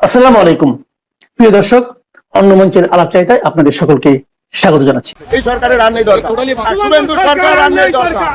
আসসালামু আলাইকুম প্রিয় দর্শক, অন্য মঞ্চের আলাপচারিতায় আপনাদের সকলকে স্বাগত জানাচ্ছি। এই সরকারের আর নেই দরকার, শুভেন্দু সরকার আর নেই দরকার,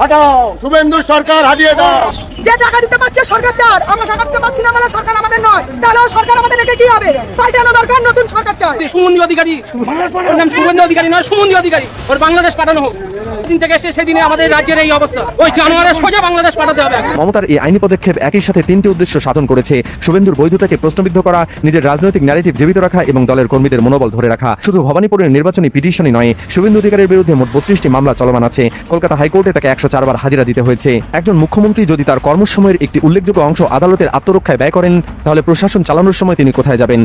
হটাও শুভেন্দু সরকার হারিয়ে দাও। যে টাকা দিতে পারছে সরকারদার, আমরা টাকা দিতে পারছি না, মানে সরকার আমাদের নয়, তাহলে সরকার আমাদের রেখে কি হবে? পাল্টানো দরকার, নতুন সরকার চাই। সুমন্দি অধিকারী, ওর নাম শুভেন্দু অধিকারী নয়, সুমন্দি অধিকারী, ওর বাংলাদেশ পাঠানো হোক। দিন থেকে এসে সেদিনে আমাদের রাজ্যের এই অবস্থা, ওই জানোয়ারের সোজা বাংলাদেশ পাঠাতে হবে। মমতার এই আইনি পদক্ষেপ একই সাথে তিনটি উদ্দেশ্য সাধন করেছে: শুভেন্দুর বৈধতাকে প্রশ্নবিদ্ধ করা, নিজের রাজনৈতিক ন্যারেটিভ জীবিত রাখা এবং দলের কর্মীদের মনোবল ধরে রাখা। শুধু ভবানীপুরের নির্বাচনী পিটিশনই নয়, শুভেন্দু অধিকারীর বিরুদ্ধে মোট 32টি মামলা চলমান আছে। কলকাতা হাইকোর্টে তাকে 104 বার হাজিরা দিতে হয়েছে। একজন মুখ্যমন্ত্রী যদি তার কর্মসময়ের একটি উল্লেখযোগ্য অংশ আদালতের আত্মরক্ষায় ব্যয় করেন, তাহলে প্রশাসন চালানোর সময় তিনি কোথায় যাবেন?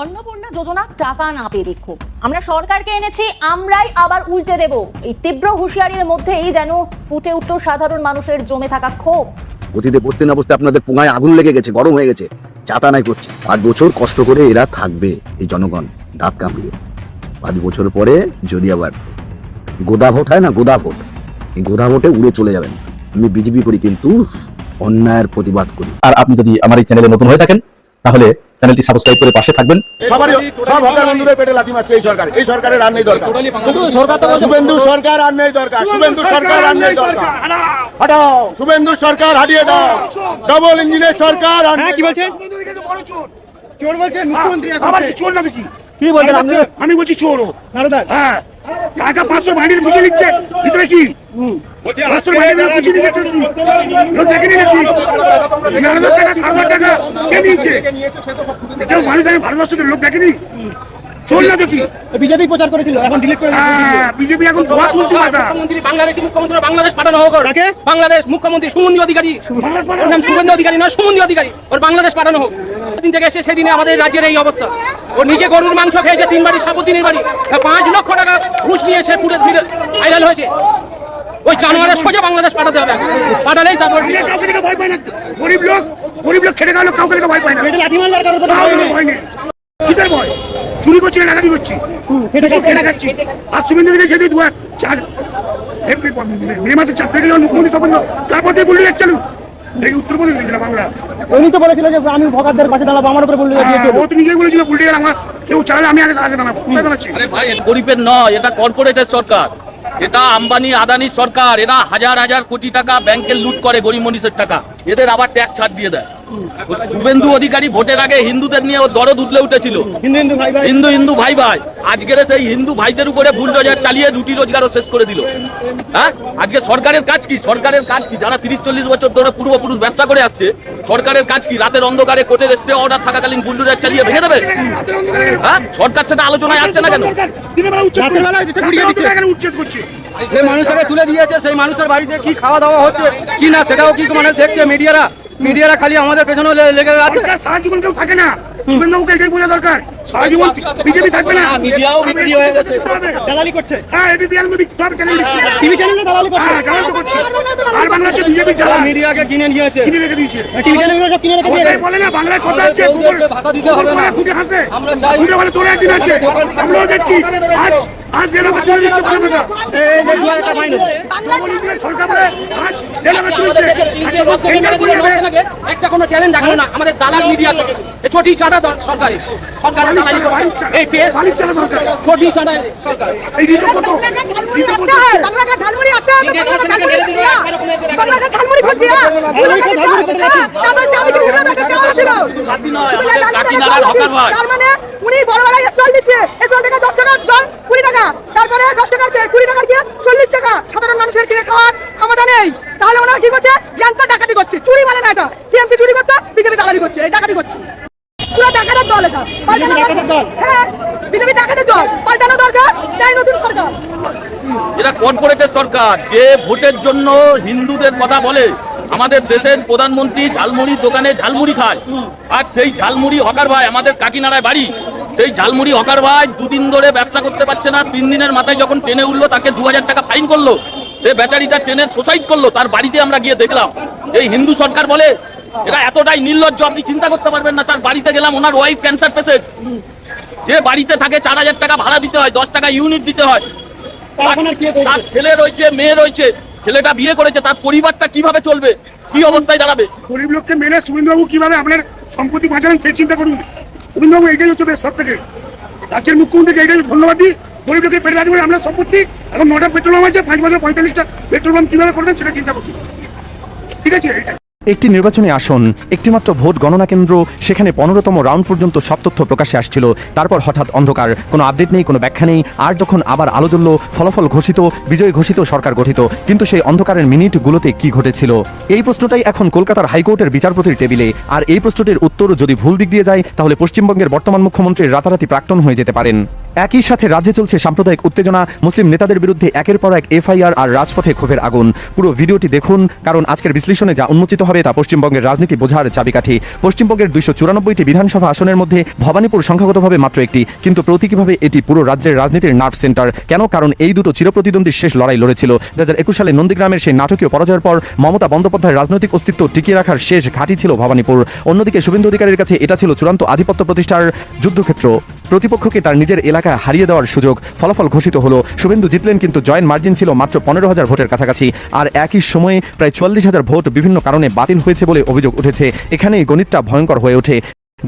অন্নপূর্ণা যোজনা টাকা না পেয়ে বিক্ষোভ। আমরা সরকারকে এনেছি, আমরাই আবার উল্টে দেব। এই তীব্র হুঁশিয়ারির মধ্যেই যেন ফুটে উঠল সাধারণ মানুষের জমে থাকা ক্ষোভ। অতীতে বসতে না বসতে আপনাদের পোঙায় আগুন লেগে গেছে, গরম হয়ে গেছে, চাতা নাই করছে। 5 বছর কষ্ট করে এরা থাকবে, এই জনগণ দাঁত কামড়িয়ে। 5 বছর পরে যদি আবার গোদা ভোট হয় না, গোদা ভোট, এই গোদা ভোটে উড়ে চলে যাবেন। আমি বিজেপি করি, কিন্তু অন্যায়ের প্রতিবাদ করি। আর আপনি যদি আমার এই চ্যানেলে নতুন হয়ে থাকেন, তাহলে চ্যানেলটি সাবস্ক্রাইব করে পাশে থাকবেন। সব হকার বন্ধুদের পেটে লাথি মারছে এই সরকার। এই সরকারের আর নেই দরকার, শুভেন্দু সরকার আর নেই দরকার, শুভেন্দু সরকার আর নেই দরকার, হটাও শুভেন্দু সরকার হারিয়ে দাও। ডবল ইঞ্জিনের সরকার। কি বলছে? চোর বলছে মুখ্যমন্ত্রী। চোর না কি? কি বলছেন আপনি? আমি বলছি চোর। হ্যাঁ, টাকা 500 বাড়ির বুঝে নিচ্ছে, ভিতরে কি 500 বাড়ির বুঝে নিচ্ছে, লোক দেখেনি নাকি? 9,000 টাকা 7,000 টাকা কে নিয়েছে? কেউ মানুষ দেখে, ভারতবর্ষের লোক দেখেনি? চোর না দেখি। বিজেপি প্রচার করেছিল, এখন ডিলিট করে বিজেপি এখন ধোয়া তুলছে মাথা। বাংলাদেশের মুখ্যমন্ত্রী বাংলাদেশ পাঠানো হোক। বাংলাদেশ মুখ্যমন্ত্রী সুমন্দি অধিকারী, ওর নাম শুভেন্দু অধিকারী নয়, সুমন্দি অধিকারী, ওর বাংলাদেশ পাঠানো হোক। দিন থেকে এসে সেদিনে আমাদের রাজ্যের এই অবস্থা। ও নিজে গরুর মাংস খেয়েছে 3 বাড়ি, সাপুদ্দিনের বাড়ি, 5 লক্ষ টাকা ঘুষ নিয়েছে, পুরো ভাইরাল হয়েছে। ওই জানোয়ারের সোজা বাংলাদেশ পাঠাতে হবে, পাঠালেই তারপর কাউকে দেখে ভয় পায় না। গরিব লোক খেটে গেল, কাউকে দেখে ভয় পায় না। ভয় নেই, কিসের ভয়? চুরি করছি না ডাকাতি করছি, খেটে খাচ্ছি। আর শুভেন্দু থেকে যেতে 2004 মে মাসে 4 তারিখে যখন মুখ্যমন্ত্রী তখন তারপর থেকে বললি চালু এই উত্তরপ্রদেশ দিয়েছিল বাংলা। উনি তো বলেছিল যে আমি ভোটারদের পাশে দাঁড়াবো, আমার উপরে বললে ও তো নিজেই বলেছিল উল্টে গেল, আমার কেউ চালালে আমি আগে দাঁড়াবো। গরিবের নয়, এটা কর্পোরেটের সরকার, এটা আম্বানি আদানির সরকার। এরা হাজার হাজার কোটি টাকা ব্যাংকের লুট করে, গরিব মানুষের টাকা, এদের আবার ট্যাক্স ছাড় দিয়ে দেয়। শুভেন্দু অধিকারী ভোটের আগে হিন্দুদের নিয়ে ও দরদ উঠলে উঠেছিল, হিন্দু ভাই ভাই। আজকের সেই হিন্দু ভাইদের উপরে বুলডোজার চালিয়ে রুটি রোজগারও শেষ করে দিল। হ্যাঁ, আজকে সরকারের কাজ কি? সরকারের কাজ কি? যারা 30-40 বছর ধরে পূর্বপুরুষ ব্যবসা করে আসছে, সরকারের কাজ কি? রাতের অন্ধকারে কোর্টের স্টে অর্ডার থাকাকালীন বুলডোজার চালিয়ে ভেঙে দেবে? হ্যাঁ, সরকার সেটা আলোচনায় আসছে না কেন? যে মানুষকে তুলে দিয়েছে, সেই মানুষের বাড়িতে কি খাওয়া দাওয়া হচ্ছে কি না, সেটাও কি মানে দেখছে মিডিয়ারা খালি আমাদের পেছনে লেগে আছে। সারা জীবন কেউ থাকে না, শুভেন্দুকে এটাই বোঝা দরকার। সারা জীবন বিজেপি থাকবে না, মিডিয়াও বিক্রি হয়ে গেছে, দালালি করছে। হ্যাঁ, এবিপি আনন্দ সব চ্যানেল টিভি চ্যানেলে দালালি করছে। হ্যাঁ, দালালি করছে। আর বাংলা হচ্ছে বিজেপি দালাল, মিডিয়াকে কিনে নিয়েছে, কিনে রেখে দিয়েছে। টিভি চ্যানেলগুলো সব কিনে রেখে দিয়েছে। বলে না বাংলায় কথা আছে, ভাতা দিতে হবে না। ফুটে হাসে, আমরা চাই ফুটে বলে তোর একদিন আছে, আমরাও দেখছি। আজ গেল তুলে দিচ্ছে ভালো কথা। সরকার বলে আজ গেল তুলে দিচ্ছে। একটা কোনো চ্যালেঞ্জ দেখানো না, আমাদের দালাল মিডিয়া ছোটি চাঁদা সরকারি, সরকারের দালালি করছে। এই পেশ ছোটি চাঁদা সরকার। এই ঋতু কত বাংলা ঝালমুড়ি আছে, বাংলা ঝালমুড়ি খুঁজ দিয়া তারপর চাবি কি উড়ে দেখা চাওয়া ছিল। তার মানে উনি বড় বড় স্টল দিচ্ছে, স্টল থেকে 10 টাকার জল 20 টাকা, তারপরে 10 টাকার 20 টাকার কি 40 টাকা। সাধারণ মানুষের কিনে খাওয়ার ক্ষমতা নেই, তাহলে ওনারা কি করছে? জানতা ডাকাতি করছে। চুরি মানে না, এটা টিএমসি চুরি করতে, বিজেপি দালালি করছে, এই ডাকাতি করছে। পুরো ডাকাতের দল এটা, পাল্টানো দরকার। হ্যাঁ, বিজেপি ডাকাতের দল, পাল্টানো দরকার, চাই নতুন সরকার। এরা কর্পোরেটের সরকার, যে ভোটের জন্য হিন্দুদের কথা বলে। আমাদের দেশের প্রধানমন্ত্রী ঝালমুড়ির দোকানে ঝালমুড়ি খায়, আর সেই ঝালমুড়ি হকার ভাই, আমাদের কাকিনাড়ায় বাড়ি, সেই ঝালমুড়ি হকার ভাই 2 দিন ধরে ব্যবসা করতে পারছে না। 3 দিনের মাথায় যখন ট্রেনে উঠলো, তাকে 2000 টাকা ফাইন করলো। সে বেচারিটা ট্রেনের সুসাইড করলো, তার বাড়িতে আমরা গিয়ে দেখলাম। এই হিন্দু সরকার বলে, এরা এতটাই নির্লজ্জ, আপনি চিন্তা করতে পারবেন না। তার বাড়িতে গেলাম, ওনার ওয়াইফ ক্যান্সার পেশেন্ট, যে বাড়িতে থাকে 4000 টাকা ভাড়া দিতে হয়, 10 টাকা ইউনিট দিতে হয়। তার ছেলে রয়েছে, মেয়ে রয়েছে, ছেলেটা বিয়ে করেছে, তার পরিবারটা কিভাবে চলবে, কি অবস্থায় দাঁড়াবে? গরিব লোককে মেনে শুভেন্দুবাবু কিভাবে আপনার সম্পত্তি বাঁচালেন সেই চিন্তা করুন। শুভেন্দুবাবু এটাই হচ্ছে বেশ সব থেকে রাজ্যের মুখ্যমন্ত্রীকে এটাই ধন্যবাদ দিই। গরিব লোকের পেটে রাখবেন আপনার সম্পত্তি। এখন 9টা পেট্রোল পাম্প আছে, 5 বছর 45টা পেট্রোল পাম্প কিভাবে করবেন সেটা চিন্তা করুন। ঠিক আছে, এটা একটি নির্বাচনী আসন, একটিমাত্র ভোট গণনা কেন্দ্র, সেখানে 15তম রাউন্ড পর্যন্ত সব তথ্য প্রকাশে আসছিল। তারপর হঠাৎ অন্ধকার, কোনো আপডেট নেই, কোনো ব্যাখ্যা নেই। আর যখন আবার আলো জ্বলল, ফলাফল ঘোষিত, বিজয় ঘোষিত, সরকার গঠিত, কিন্তু সেই অন্ধকারের মিনিটগুলোতে কি ঘটেছিল? এই প্রশ্নটাই এখন কলকাতার হাইকোর্টের বিচারপতির টেবিলে। আর এই প্রশ্নটির উত্তর যদি ভুল দিক দিয়ে যায়, তাহলে পশ্চিমবঙ্গের বর্তমান মুখ্যমন্ত্রীর রাতারাতি প্রাক্তন হয়ে যেতে পারেন। একই সাথে রাজ্যে চলছে সাম্প্রদায়িক উত্তেজনা, মুসলিম নেতাদের বিরুদ্ধে একের পর এক এফআইআর আর রাজপথে ক্ষোভের আগুন। পুরো ভিডিওটি দেখুন, কারণ আজকের বিশ্লেষণে যা উন্মোচিত হবে তা পশ্চিমবঙ্গের রাজনীতি বোঝার চাবিকাঠি। পশ্চিমবঙ্গের 294টি বিধানসভা আসনের মধ্যে ভবানীপুর সংখ্যাগতভাবে মাত্র একটি, কিন্তু প্রতীকীভাবে এটি পুরো রাজ্যের রাজনীতির নার্ভ সেন্টার। কেন? কারণ এই দুটো চিরপ্রতিদ্বন্দ্বীর শেষ লড়াই লড়েছিল। 2021 সালে নন্দীগ্রামের সেই নাটকীয় পরাজয়ের পর মমতা বন্দ্যোপাধ্যায়ের রাজনৈতিক অস্তিত্ব টিকিয়ে রাখার শেষ ঘাঁটি ছিল ভবানীপুর। অন্যদিকে শুভেন্দু অধিকারীর কাছে এটা ছিল চূড়ান্ত আধিপত্য প্রতিষ্ঠার যুদ্ধক্ষেত্র। প্রতিপক্ষকে তার নিজের এলাকায় হারিয়ে দেওয়ার সুযোগ। ফলাফল ঘোষিত হলো, শুভেন্দু জিতলেন, কিন্তু জয়ের মার্জিন ছিল মাত্র 15,000 ভোটের কাছাকাছি। আর একই সময়ে প্রায় 44,000 ভোট বিভিন্ন কারণে বাতিল হয়েছে বলে অভিযোগ উঠেছে। এখানেই গণিতটা ভয়ঙ্কর হয়ে ওঠে।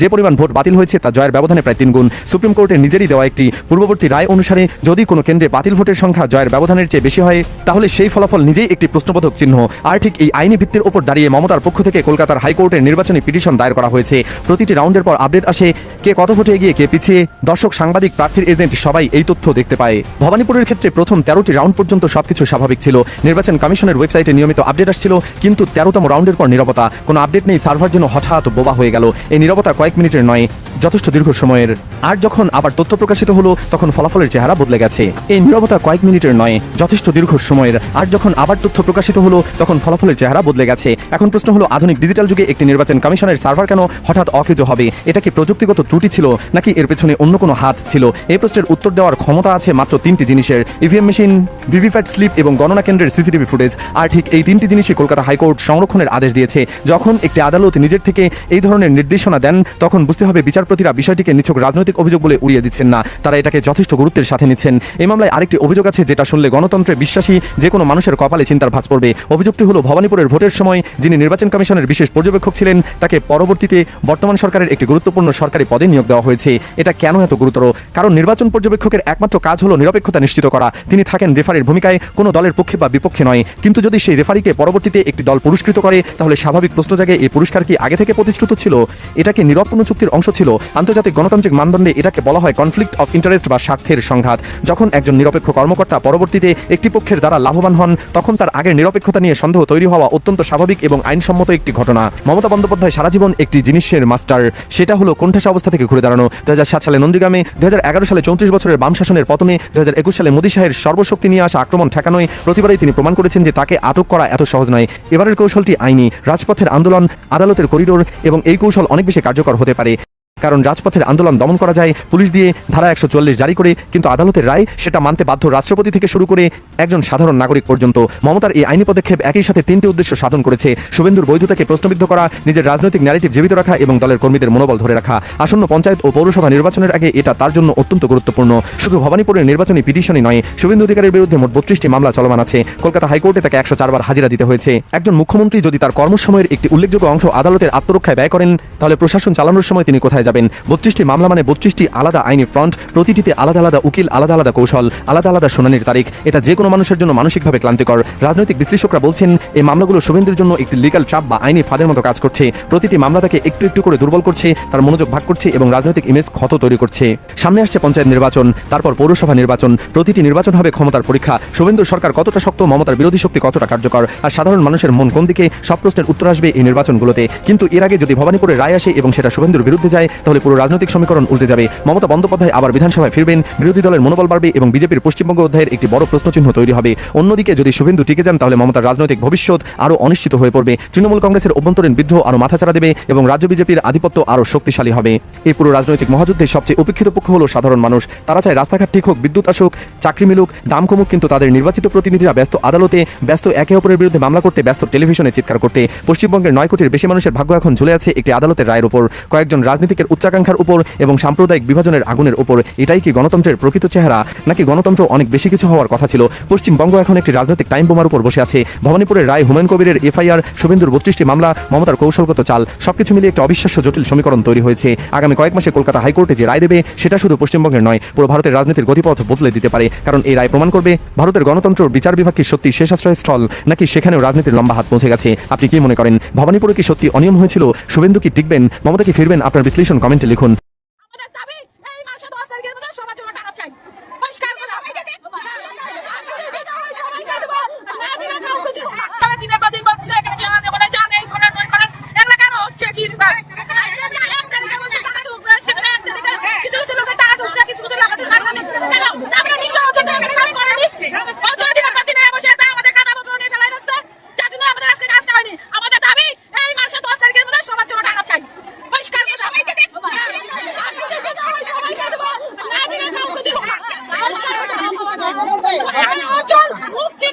যে পরিমাণ ভোট বাতিল হয়েছে তা জয়ের ব্যবধানে প্রায় 3 গুণ। সুপ্রিম কোর্টের নিজেরই দেওয়া একটি পূর্ববর্তী রায় অনুসারে যদি কোনো কেন্দ্রে বাতিল ভোটের সংখ্যা জয়ের ব্যবধানের চেয়ে বেশি হয়, তাহলে সেই ফলাফল নিজেই একটি প্রশ্নবোধক চিহ্ন। আর ঠিক এই আইনি ভিত্তির উপর দাঁড়িয়ে মমতার পক্ষ থেকে কলকাতার হাইকোর্টের নির্বাচনী পিটিশন দায়ের করা হয়েছে। প্রতিটি রাউন্ডের পর আপডেট আসে, কে কত ভোটে এগিয়ে, কে পিছিয়ে। দর্শক, সাংবাদিক, প্রার্থীর এজেন্ট সবাই এই তথ্য দেখতে পায়। ভবানীপুরের ক্ষেত্রে প্রথম 13টি রাউন্ড পর্যন্ত সবকিছু স্বাভাবিক ছিল। নির্বাচন কমিশনের ওয়েবসাইটে নিয়মিত আপডেট আসছিল, কিন্তু 13তম রাউন্ডের পর নীরবতা। কোনো আপডেট নেই, সার্ভার যেন হঠাৎ বোবা হয়ে গেল। এই নীরবতা কয়েক মিনিটের নয়, যথেষ্ট দীর্ঘ সময়ের। আর যখন আবার তথ্য প্রকাশিত হলো, তখন ফলাফলের চেহারা বদলে গেছে। এই নীরবতা কয়েক মিনিটের নয়, যথেষ্ট দীর্ঘ সময়ের। আর যখন আবার তথ্য প্রকাশিত হলো, তখন ফলাফলের চেহারা বদলে গেছে। এখন প্রশ্ন হলো, আধুনিক ডিজিটাল যুগে একটি নির্বাচন কমিশনের সার্ভার কেন হঠাৎ অকেজো হবে? এটা কি প্রযুক্তিগত ত্রুটি ছিল, নাকি এর পেছনে অন্য কোনো হাত ছিল? এই প্রশ্নের উত্তর দেওয়ার ক্ষমতা আছে মাত্র 3টি জিনিসের: ইভিএম মেশিন, ভিভিপ্যাট স্লিপ এবং গণনা কেন্দ্রের সিসিটিভি ফুটেজ। আর ঠিক এই 3টি জিনিসই কলকাতা হাইকোর্ট সংরক্ষণের আদেশ দিয়েছে। যখন একটি আদালত নিজের থেকে এই ধরনের নির্দেশনা দেন, তখন বুঝতে হবে বিচারপতিরা বিষয়টিকে নিছক রাজনৈতিক অভিযোগ বলে উড়িয়ে দিচ্ছেন না, তারা এটাকে যথেষ্ট গুরুত্বের সাথে নিচ্ছেন। এই মামলায় আরেকটি অভিযোগ আছে, যেটা শুনলে গণতন্ত্রে বিশ্বাসী যে কোনো মানুষের কপালে চিন্তার ভাঁজ পড়বে। অভিযোগটি হলো, ভবানীপুরের ভোটের সময় যিনি নির্বাচন কমিশনের বিশেষ পর্যবেক্ষক ছিলেন, তাকে পরবর্তীতে বর্তমান সরকারের একটি গুরুত্বপূর্ণ সরকারি পদে নিয়োগ দেওয়া হয়েছে। এটা কেন এত গুরুতর? কারণ নির্বাচন পর্যবেক্ষকের একমাত্র কাজ হলো নিরপেক্ষতা নিশ্চিত করা। তিনি থাকেন রেফারির ভূমিকায়, কোনো দলের পক্ষে বা বিপক্ষে নয়। কিন্তু যদি সেই রেফারিকে পরবর্তীতে একটি দল পুরস্কৃত করে, তাহলে স্বাভাবিক প্রশ্ন জাগে, এই পুরস্কার কি আগে থেকে প্রতিশ্রুত ছিল? এটা কি নীরব কোনো চুক্তির অংশ ছিল? আন্তর্জাতিক গণতান্ত্রিক মানদণ্ডে এটাকে বলা হয় কনফ্লিক্ট অফ ইন্টারেস্ট বা স্বার্থের সংঘাত। যখন একজন নিরপেক্ষ কর্মকর্তা পরবর্তীতে একটি পক্ষের দ্বারা লাভবান হন, তখন তার আগের নিরপেক্ষতা নিয়ে সন্দেহ তৈরি হওয়া অত্যন্ত স্বাভাবিক এবং আইনসম্মত একটি ঘটনা। মমতা বন্দ্যোপাধ্যায় সারা জীবন একটি জিনিসের মাস্টার, সেটা হলো কোণঠাসা অবস্থা থেকে ঘুরে দাঁড়ানো। 2007 সালে নন্দীগ্রামে, 2011 সালে 34 বছরের বাম শাসনের পতনে, 2021 সালে মোদী শাহের সর্বশক্তি নিয়ে আসা আক্রমণ ঠেকানোয় প্রতিবারেই তিনি প্রমাণ করেছেন যে তাকে আটক করা এত সহজ নয়। এবারের কৌশলটি আইনি, রাজপথের আন্দোলন, আদালতের করিডোর, এবং এই কৌশল অনেক বেশি কার্যকর হতে পারে। কারণ রাজপথের আন্দোলন দমন করা যায় পুলিশ দিয়ে ধারা 144 জারি করে, কিন্তু আদালতের রায় সেটা মানতে বাধ্য রাষ্ট্রপতি থেকে শুরু করে একজন সাধারণ নাগরিক পর্যন্ত। মমতার এই আইনি পদক্ষেপ একই সাথে 3টি উদ্দেশ্য সাধন করেছে: শুভেন্দুর বৈধতাকে প্রশ্নবিদ্ধ করা, নিজের রাজনৈতিক ন্যারেটিভ জীবিত রাখা এবং দলের কর্মীদের মনোবল ধরে রাখা। আসন্ন পঞ্চায়েত ও পৌরসভা নির্বাচনের আগে এটা তার জন্য অত্যন্ত গুরুত্বপূর্ণ। শুধু ভবানীপুরের নির্বাচনী পিটিশনই নয়, শুভেন্দু অধিকারীর বিরুদ্ধে মোট 32টি মামলা চলমান আছে। কলকাতা হাইকোর্টে তাকে 104 বার হাজিরা দিতে হয়েছে। একজন মুখ্যমন্ত্রী যদি তার কর্মসময়ের একটি উল্লেখযোগ্য অংশ আদালতের আত্মরক্ষায় ব্যয় করেন, তাহলে প্রশাসন চালানোর সময় তিনি কোথায় যাবেন? 32টি মামলা মানে 32টি আলাদা আইনি ফ্রন্ট, প্রতিটিতে আলাদা আলাদা উকিল, আলাদা আলাদা কৌশল, আলাদা আলাদা শুনানির তারিখ। এটা যে কোনো মানুষের জন্য মানসিকভাবে ক্লান্তিকর। রাজনৈতিক বিশ্লেষকরা বলছেন, এই মামলাগুলো শুভেন্দুর জন্য একটি লিগ্যাল ট্র্যাপ বা আইনি ফাঁদের মতো কাজ করছে। প্রতিটি মামলা তাকে একটু একটু করে দুর্বল করছে, তার মনোযোগ ভাগ করছে এবং রাজনৈতিক ইমেজ ক্ষত তৈরি করছে। সামনে আসছে পঞ্চায়েত নির্বাচন, তারপর পৌরসভা নির্বাচন। প্রতিটি নির্বাচন হবে ক্ষমতার পরীক্ষা। শুভেন্দুর সরকার কতটা শক্ত, মমতার বিরোধী শক্তি কতটা কার্যকর, আর সাধারণ মানুষের মন কোন দিকে, সব প্রশ্নের উত্তর আসবে এই নির্বাচনগুলোতে। কিন্তু এর আগে যদি ভবানীপুরের রায় আসে এবং সেটা শুভেন্দুর বিরুদ্ধে যায়, তাহলে পুরো রাজনৈতিক সমীকরণ উল্টে যাবে। মমতা বন্দ্যোপাধ্যায় আবার বিধানসভায় ফিরবেন, বিরোধী দলের মনোবল বাড়বে এবং বিজেপির পশ্চিমবঙ্গ অধ্যায়ের একটি বড় প্রশ্নচিহ্ন তৈরি হবে। অন্যদিকে যদি শুভেন্দু টিকে যান, তাহলে মমতার রাজনৈতিক ভবিষ্যৎ আরও অনিশ্চিত হয়ে পড়বে। তৃণমূল কংগ্রেসের অভ্যন্তরীণ বিদ্রোহ আরও মাথাচাড়া দেবে এবং রাজ্য বিজেপির আধিপত্য আরও শক্তিশালী হবে। এই পুরো রাজনৈতিক মহাযুদ্ধে সবচেয়ে উপেক্ষিত পক্ষ হলো সাধারণ মানুষ। তারা চায় রাস্তাঘাট ঠিক হোক, বিদ্যুৎ আসুক, চাকরি মিলুক, দাম কমুক, কিন্তু তাদের নির্বাচিত প্রতিনিধিরা ব্যস্ত আদালতে, ব্যস্ত একে অপরের বিরুদ্ধে মামলা করতে, ব্যস্ত টেলিভিশনে চিৎকার করতে। পশ্চিমবঙ্গের 9 কোটির বেশি মানুষের ভাগ্য এখন ঝুলে আছে একটি আদালতের রায়ের উপর। কয়েকজন রাজনীতিকের উচ্চাকাঙ্ক্ষার উপর এবং সাম্প্রদায়িক বিভাজনের আগুনের উপর। এটাই কি গণতন্ত্রের প্রকৃত চেহারা, নাকি গণতন্ত্র অনেক বেশি কিছু হওয়ার কথা ছিল? পশ্চিমবঙ্গ এখন একটি রাজনৈতিক টাইম বোমার উপর বসে আছে। ভবানীপুরের রায়, হুমায়ুন কবিরের এফআইআর, শুভেন্দুর 32টি মামলা, মমতার কৌশলগত চাল, সবকিছু মিলিয়ে একটা অবিশ্বাস্য জটিল সমীকরণ তৈরি হয়েছে। আগামী কয়েক মাসে কলকাতা হাইকোর্টে যে রায় দেবে সেটা শুধু পশ্চিমবঙ্গের নয়, পুরো ভারতের রাজনীতির গতিপথ বদলে দিতে পারে। কারণ এই রায় প্রমাণ করবে ভারতের গণতন্ত্র বিচার বিভাগ কি সত্যি শেষ আশ্রয়স্থল, নাকি সেখানেও রাজনীতির লম্বা হাত পৌঁছে গেছে। আপনি কি মনে করেন? ভবানীপুরে কি সত্যি অনিয়ম হয়েছিল? শুভেন্দু কি টিকবেন? মমতা কি ফিরবেন? আপনার বিশ্লেষণ কমেন্টে লিখুন। আমাদের দাবি এই মাসে 10 তারিখের মধ্যে সবার জন্য টাকা চাই। পরিষ্কার করে সবাইকে দিন। তবে দিনের পর দিন বলছে এখানে জানা দেবো না, জান এই করেন ওই করেন, এগুলো কেন হচ্ছে? ঠিক আছে, এক তারিখে বলছে টাকা ঢুকবে, সেখানে এক তারিখে কিছু কিছু লোকের টাকা ঢুকছে, কিছু কিছু লোকের টাকা নিচ্ছে। কেন? আমরা নিঃস্ব হচ্ছে এখানে কাজ করে নিচ্ছি। অথবা দিনের পর দিন বসে আছে আমাদের কাদাপত্র নিয়ে ফেলাই রাখছে, যার জন্য আমাদের আজকে কাজ হয়নি। আমাদের দাবি এই মাসে 10 তারিখের মধ্যে সবার জন্য টাকা চাই। পরিষ্কার করে সবাইকে দিন। সবাইকে দেবো। না দিলে কাউকে দিব না। চল মুক্তি